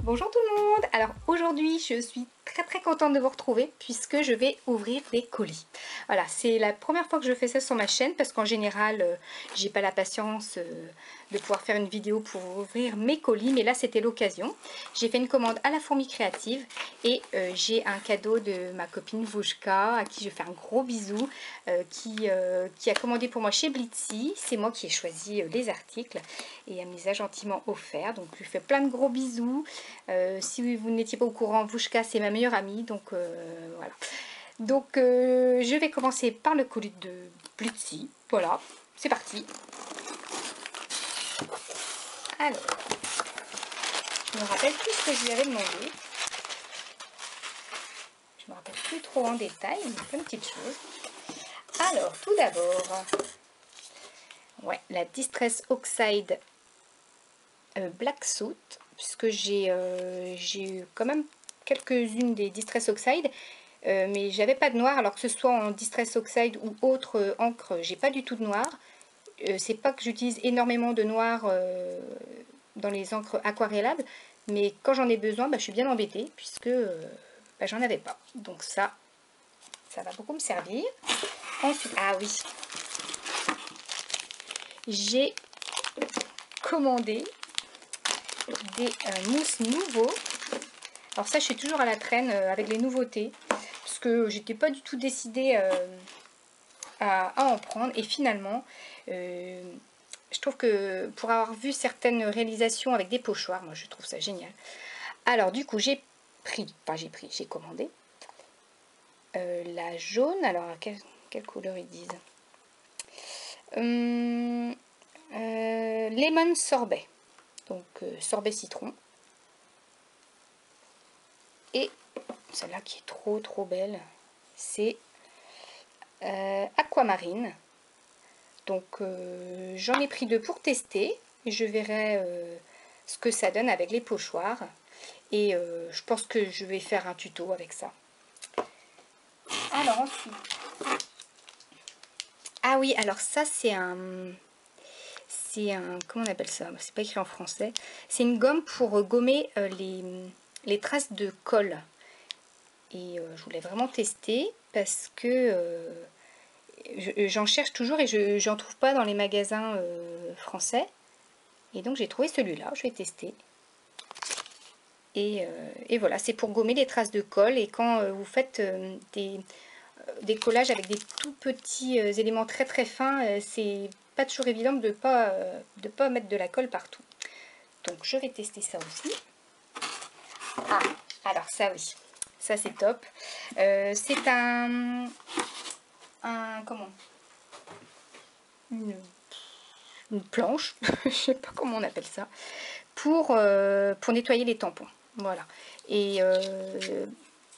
Bonjour tout le monde. Alors aujourd'hui je suis très contente de vous retrouver puisque je vais ouvrir des colis. Voilà, c'est la première fois que je fais ça sur ma chaîne parce qu'en général j'ai pas la patience de pouvoir faire une vidéo pour ouvrir mes colis, mais là c'était l'occasion. J'ai fait une commande à la Fourmi Créative et j'ai un cadeau de ma copine Vouchka à qui je fais un gros bisou, qui a commandé pour moi chez Blitzy. C'est moi qui ai choisi les articles et elle me les a gentiment offerts, donc je lui fais plein de gros bisous. Si vous n'étiez pas au courant, Vouchka c'est ma meilleure amie, donc voilà. Donc je vais commencer par le colis de Blitzy. Voilà, c'est parti. Alors, je me rappelle plus ce que je lui avais demandé. Je me rappelle plus trop en détail, mais plein de petites choses. Alors, tout d'abord, ouais, la Distress Oxide Black Suit, puisque j'ai eu quand même quelques-unes des Distress Oxide, mais j'avais pas de noir, alors que ce soit en Distress Oxide ou autre encre, j'ai pas du tout de noir. C'est pas que j'utilise énormément de noir dans les encres aquarellables, mais quand j'en ai besoin, je suis bien embêtée, puisque j'en avais pas. Donc ça va beaucoup me servir. Ensuite, ah oui, j'ai commandé des mousses nouveaux. Alors ça, je suis toujours à la traîne avec les nouveautés, parce que j'étais pas du tout décidée à en prendre. Et finalement, je trouve que pour avoir vu certaines réalisations avec des pochoirs, moi je trouve ça génial. Alors du coup, j'ai commandé la jaune. Alors quelle couleur ils disent Lemon sorbet, donc sorbet citron. Et celle-là qui est trop belle, c'est aquamarine. Donc j'en ai pris deux pour tester. Je verrai ce que ça donne avec les pochoirs. Et je pense que je vais faire un tuto avec ça. Alors ensuite... Ah oui, alors ça c'est un... Comment on appelle ça? C'est pas écrit en français. C'est une gomme pour gommer les traces de colle. Et je voulais vraiment tester parce que j'en cherche toujours et j'en trouve pas dans les magasins français. Et donc j'ai trouvé celui-là, je vais tester. Et voilà, c'est pour gommer les traces de colle. Et quand vous faites des collages avec des tout petits éléments très fins, c'est pas toujours évident de pas mettre de la colle partout. Donc je vais tester ça aussi. Ah, alors ça oui, ça c'est top. C'est comment, une planche, je sais pas comment on appelle ça, pour nettoyer les tampons. Voilà. Et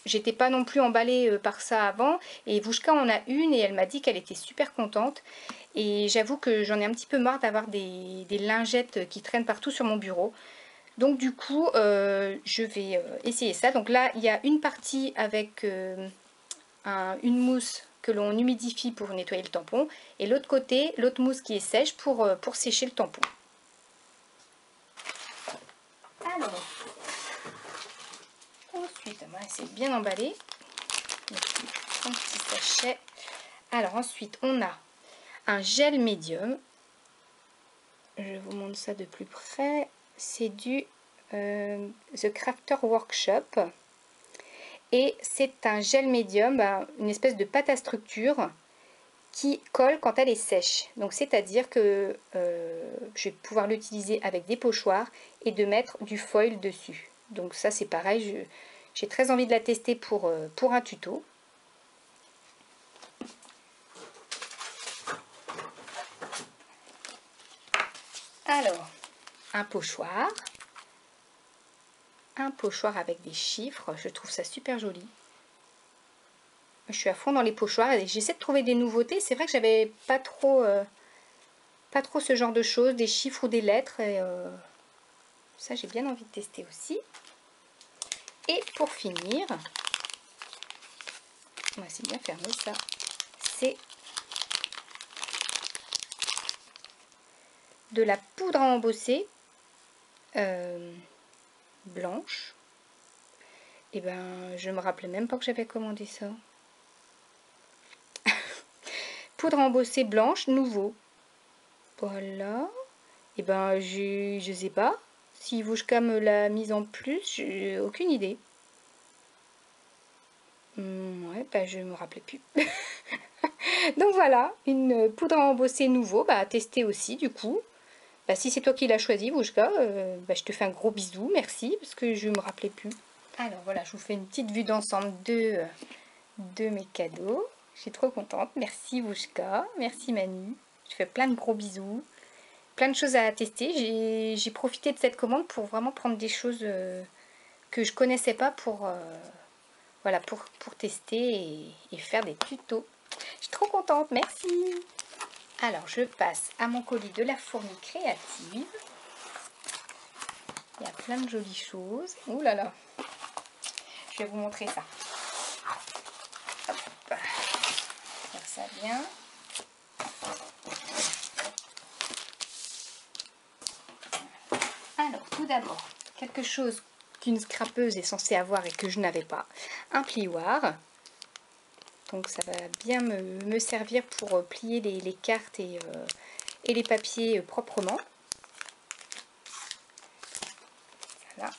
j'étais pas non plus emballée par ça avant. Et Vouchka en a une et elle m'a dit qu'elle était super contente. Et j'avoue que j'en ai un petit peu marre d'avoir des lingettes qui traînent partout sur mon bureau. Donc du coup, je vais essayer ça. Donc là, il y a une partie avec une mousse que l'on humidifie pour nettoyer le tampon. Et l'autre côté, l'autre mousse qui est sèche pour sécher le tampon. Alors, ensuite, c'est bien emballé. Un petit sachet. Alors ensuite, on a un gel médium. Je vous montre ça de plus près. C'est du The Crafter Workshop. Et c'est un gel médium, une espèce de pâte à structure qui colle quand elle est sèche. Donc c'est-à-dire que je vais pouvoir l'utiliser avec des pochoirs et de mettre du foil dessus. Donc ça c'est pareil, j'ai très envie de la tester pour un tuto. Alors, un pochoir avec des chiffres, je trouve ça super joli. Je suis à fond dans les pochoirs et j'essaie de trouver des nouveautés. C'est vrai que j'avais pas trop ce genre de choses, des chiffres ou des lettres. Et ça, j'ai bien envie de tester aussi. Et pour finir, c'est bien fermé ça, c'est de la poudre à embosser blanche. Et ben, je me rappelais même pas que j'avais commandé ça. Poudre embossée blanche, nouveau. Voilà. Et ben, je sais pas. Si Wouchka me l'a mise en plus, j'ai aucune idée. Ouais, bah je me rappelais plus. Donc voilà, une poudre à embosser nouveau, bah à tester aussi du coup. Bah si c'est toi qui l'as choisi, Wouchka, bah, je te fais un gros bisou, merci, parce que je me rappelais plus. Alors voilà, je vous fais une petite vue d'ensemble de mes cadeaux. Je suis trop contente. Merci Wouchka, merci Manu. Je fais plein de gros bisous. Plein de choses à tester. J'ai profité de cette commande pour vraiment prendre des choses que je connaissais pas pour, voilà, pour tester et faire des tutos. Je suis trop contente, merci. Alors je passe à mon colis de la fourmi créative. Il y a plein de jolies choses. Ouh là là. Je vais vous montrer ça. Hop. Faire ça bien. Alors tout d'abord, quelque chose qu'une scrapeuse est censée avoir et que je n'avais pas. Un plioir. Donc ça va bien me servir pour plier les cartes et les papiers proprement. Voilà.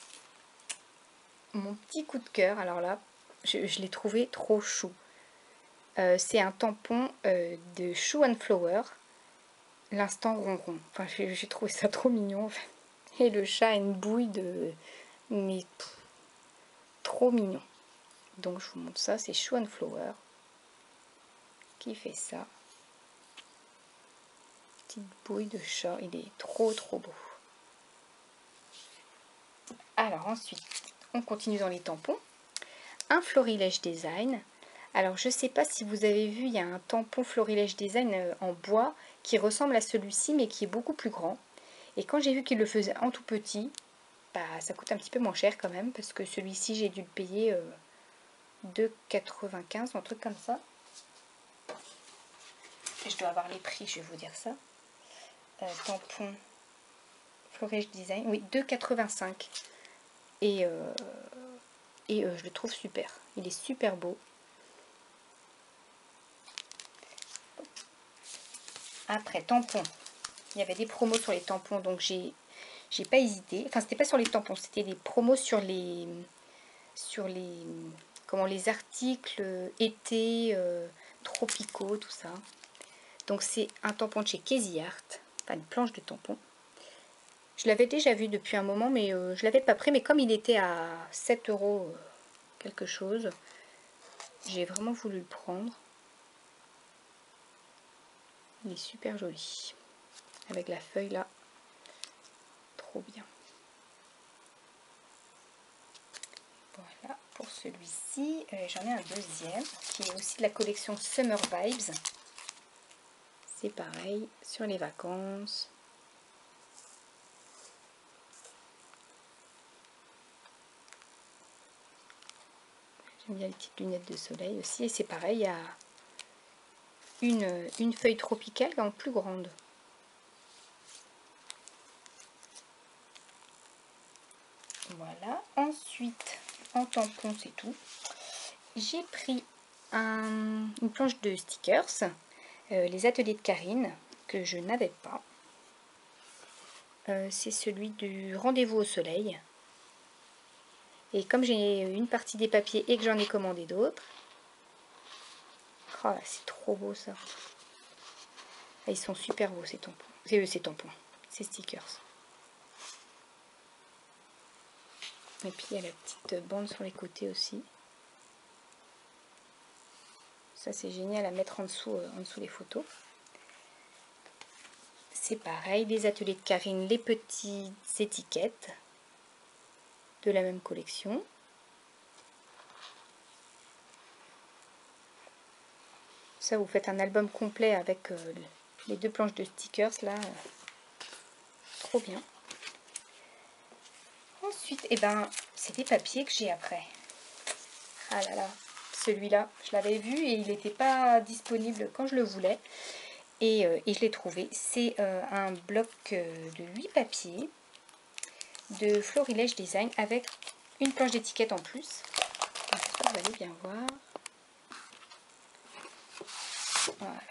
Mon petit coup de cœur, alors là, je l'ai trouvé trop chou. C'est un tampon de Shoe and Flower, l'instant ronron. Enfin, j'ai trouvé ça trop mignon. En fait. Et le chat a une bouille de... mais trop mignon. Donc je vous montre ça, c'est Shoe and Flower qui fait ça. Petite bouille de chat, il est trop beau. Alors ensuite, on continue dans les tampons. Un Florilège Design. Alors je sais pas si vous avez vu, il y a un tampon Florilège Design en bois qui ressemble à celui-ci mais qui est beaucoup plus grand. Et quand j'ai vu qu'il le faisait en tout petit, bah ça coûte un petit peu moins cher quand même parce que celui-ci j'ai dû le payer 2,95 un truc comme ça. Et je dois avoir les prix, je vais vous dire ça. Tampon Florilège Design, oui 2,85. Et je le trouve super. Il est super beau. Après, tampons. Il y avait des promos sur les tampons, donc j'ai pas hésité. Enfin, c'était pas sur les tampons, c'était des promos sur les comment, les articles été, tropicaux, tout ça. Donc c'est un tampon de chez Casey Art, enfin une planche de tampon. Je l'avais déjà vu depuis un moment, mais je l'avais pas pris. Mais comme il était à 7 € quelque chose, j'ai vraiment voulu le prendre. Il est super joli. Avec la feuille là. Trop bien. Voilà pour celui-ci. J'en ai un deuxième qui est aussi de la collection Summer Vibes. C'est pareil sur les vacances. J'aime bien les petites lunettes de soleil aussi. Et c'est pareil, il y a une feuille tropicale en plus grande. Voilà. Ensuite, en tampon, c'est tout. J'ai pris une planche de stickers, les ateliers de Karine, que je n'avais pas. C'est celui du rendez-vous au soleil. Et comme j'ai une partie des papiers et que j'en ai commandé d'autres, oh, c'est trop beau ça. Ils sont super beaux ces tampons. Ces stickers. Et puis il y a la petite bande sur les côtés aussi. Ça c'est génial à mettre en dessous les photos. C'est pareil, les ateliers de Karine, les petites étiquettes de la même collection. Ça, vous faites un album complet avec les deux planches de stickers là. Trop bien. Ensuite, eh ben, c'est des papiers que j'ai après. Ah là là, celui-là, je l'avais vu et il n'était pas disponible quand je le voulais. Et je l'ai trouvé. C'est un bloc de 8 papiers. de Florilège Design avec une planche d'étiquette en plus. J'espère que vous allez bien voir. Voilà.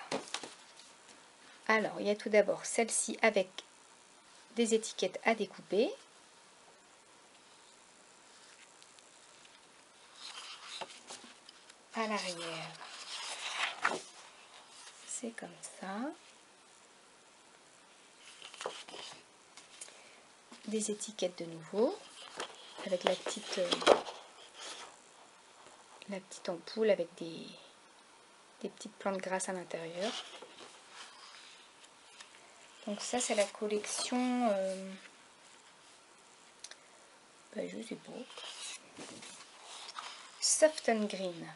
Alors, il y a tout d'abord celle-ci avec des étiquettes à découper. À l'arrière, c'est comme ça. Des étiquettes de nouveau, avec la petite ampoule avec des petites plantes grasses à l'intérieur. Donc ça c'est la collection, je sais pas, Soft and Green.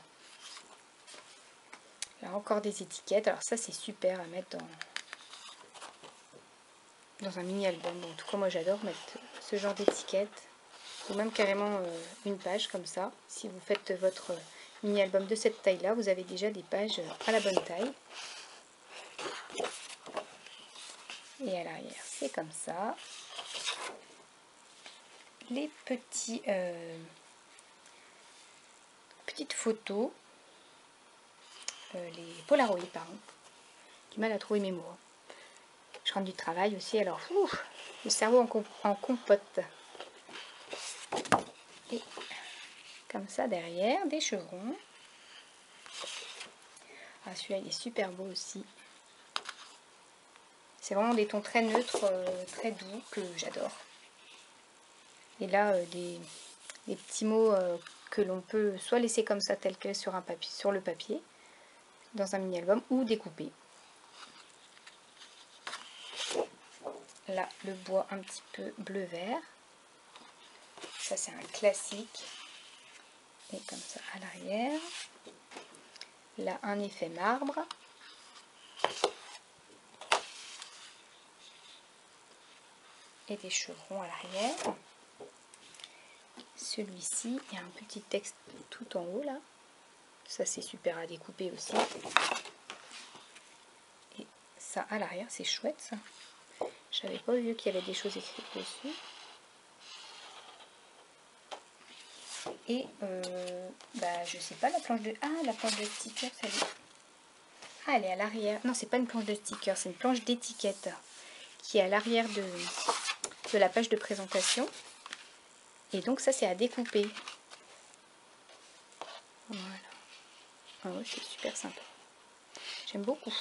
Là encore des étiquettes, alors ça c'est super à mettre dans un mini album. Bon, en tout cas moi j'adore mettre ce genre d'étiquettes, ou même carrément une page comme ça. Si vous faites votre mini album de cette taille là, vous avez déjà des pages à la bonne taille. Et à l'arrière c'est comme ça. Les petites photos, les Polaroid pardon, du mal à trouver mes mots. Je rentre du travail aussi, alors le cerveau en compote. Et comme ça derrière, des chevrons. Ah, celui-là il est super beau aussi. C'est vraiment des tons très neutres, très doux que j'adore. Et là des petits mots que l'on peut soit laisser comme ça tel quel sur le papier, dans un mini album, ou découper. Là le bois un petit peu bleu vert. Ça c'est un classique. Et comme ça à l'arrière. Là un effet marbre. Et des chevrons à l'arrière. Celui-ci, il y a un petit texte tout en haut là. Ça c'est super à découper aussi. Et ça à l'arrière, c'est chouette ça. J'avais pas vu qu'il y avait des choses écrites dessus. Et je sais pas, la planche de... Ah, la planche de sticker, ça y est. Ah, elle est à l'arrière. Non, c'est pas une planche de sticker, c'est une planche d'étiquette qui est à l'arrière de la page de présentation. Et donc ça c'est à découper. Voilà. Ah ouais, c'est super sympa. J'aime beaucoup.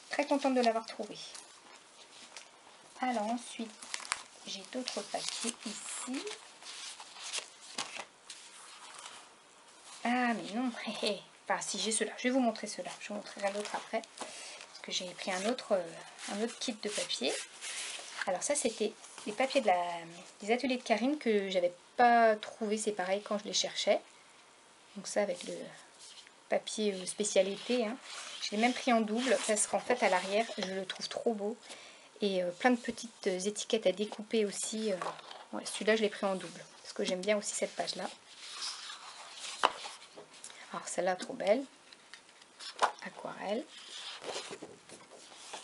Très contente de l'avoir trouvé. Alors ensuite, j'ai d'autres papiers ici. Ah mais non, enfin si j'ai ceux-là, je vais vous montrer ceux-là. Je vous montrerai l'autre après. Parce que j'ai pris un autre kit de papier. Alors ça c'était les papiers des ateliers de Karine que j'avais pas trouvé, c'est pareil quand je les cherchais. Donc ça avec le papier spécialité, hein. Je l'ai même pris en double parce qu'en fait à l'arrière je le trouve trop beau. Et plein de petites étiquettes à découper aussi. Ouais, celui-là je l'ai pris en double parce que j'aime bien aussi cette page là. Alors celle-là trop belle, aquarelle.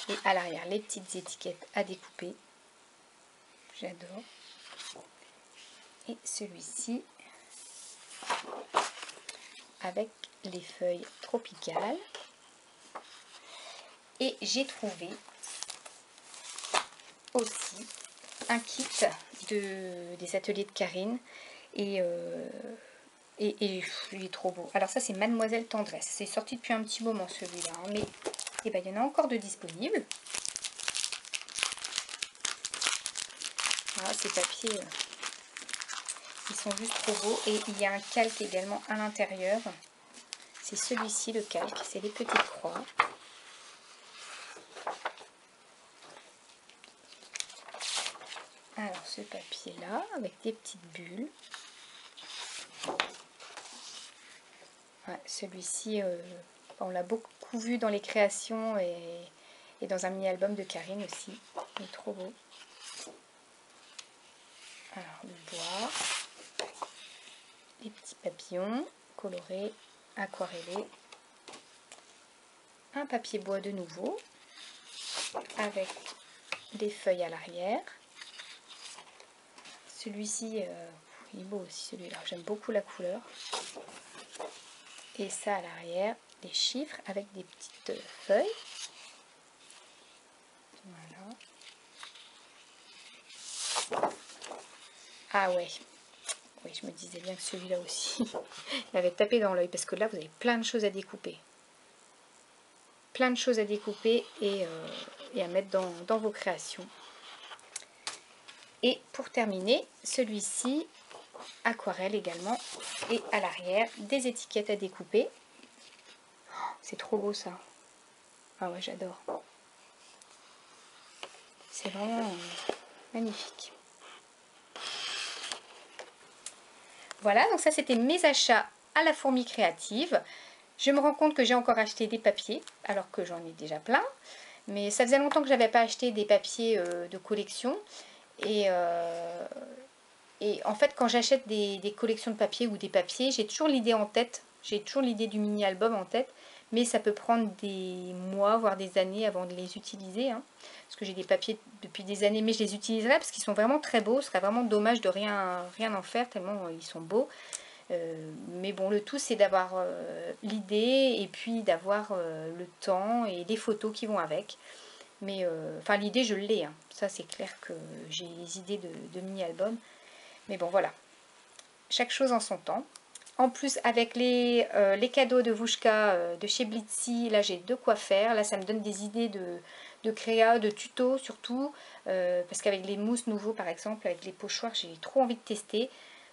Et à l'arrière les petites étiquettes à découper, j'adore. Et celui-ci avec les feuilles tropicales. Et j'ai trouvé aussi un kit des ateliers de Karine. Et il est trop beau. Alors ça c'est Mademoiselle Tendresse. C'est sorti depuis un petit moment celui-là. Hein, mais il y en a encore de disponibles. Voilà, ces papiers, ils sont juste trop beaux. Et il y a un calque également à l'intérieur. C'est celui-ci le calque. C'est les petites croix. Alors ce papier là avec des petites bulles. Ouais, celui-ci, on l'a beaucoup vu dans les créations et dans un mini-album de Karine aussi. Il est trop beau. Alors le bois, les petits papillons colorés, aquarellés, un papier bois de nouveau avec des feuilles à l'arrière, Celui-ci, il est beau aussi celui-là. J'aime beaucoup la couleur. Et ça à l'arrière, des chiffres avec des petites feuilles. Voilà. Ah ouais. Oui, je me disais bien que celui-là aussi, il avait tapé dans l'œil. Parce que là, vous avez plein de choses à découper. Plein de choses à découper et à mettre dans vos créations. Et pour terminer, celui-ci, aquarelle également. Et à l'arrière, des étiquettes à découper. Oh, c'est trop beau ça. Ah ouais, j'adore. C'est vraiment magnifique. Voilà, donc ça c'était mes achats à la fourmi créative. Je me rends compte que j'ai encore acheté des papiers, alors que j'en ai déjà plein. Mais ça faisait longtemps que je n'avais pas acheté des papiers de collection. Et en fait, quand j'achète des collections de papiers ou des papiers, j'ai toujours l'idée en tête. J'ai toujours l'idée du mini-album en tête. Mais ça peut prendre des mois, voire des années avant de les utiliser. Hein. Parce que j'ai des papiers depuis des années, mais je les utiliserai parce qu'ils sont vraiment très beaux. Ce serait vraiment dommage de rien en faire, tellement ils sont beaux. Mais bon, le tout c'est d'avoir l'idée et puis d'avoir le temps et les photos qui vont avec. Mais enfin, l'idée je l'ai, hein. Ça c'est clair que j'ai les idées de mini-album. Mais bon, voilà. Chaque chose en son temps. En plus, avec les cadeaux de Wouchka de chez Blitzy, là j'ai de quoi faire. Là, ça me donne des idées de créa, de tutos surtout. Parce qu'avec les mousses nouveaux, par exemple, avec les pochoirs, j'ai trop envie de tester.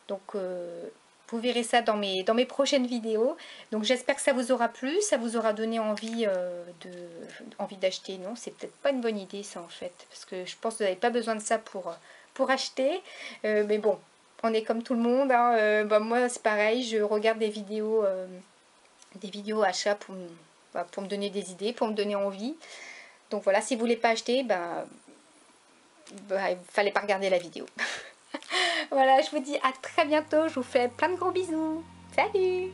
Donc, vous verrez ça dans mes prochaines vidéos. Donc, j'espère que ça vous aura plu. Ça vous aura donné envie d'acheter. Non, c'est peut-être pas une bonne idée, ça, en fait. Parce que je pense que vous n'avez pas besoin de ça pour acheter. Mais bon. On est comme tout le monde, hein. Moi c'est pareil, je regarde des vidéos achats pour me donner des idées, pour me donner envie. Donc voilà, si vous ne voulez pas acheter, il fallait pas regarder la vidéo. Voilà, je vous dis à très bientôt, je vous fais plein de gros bisous. Salut!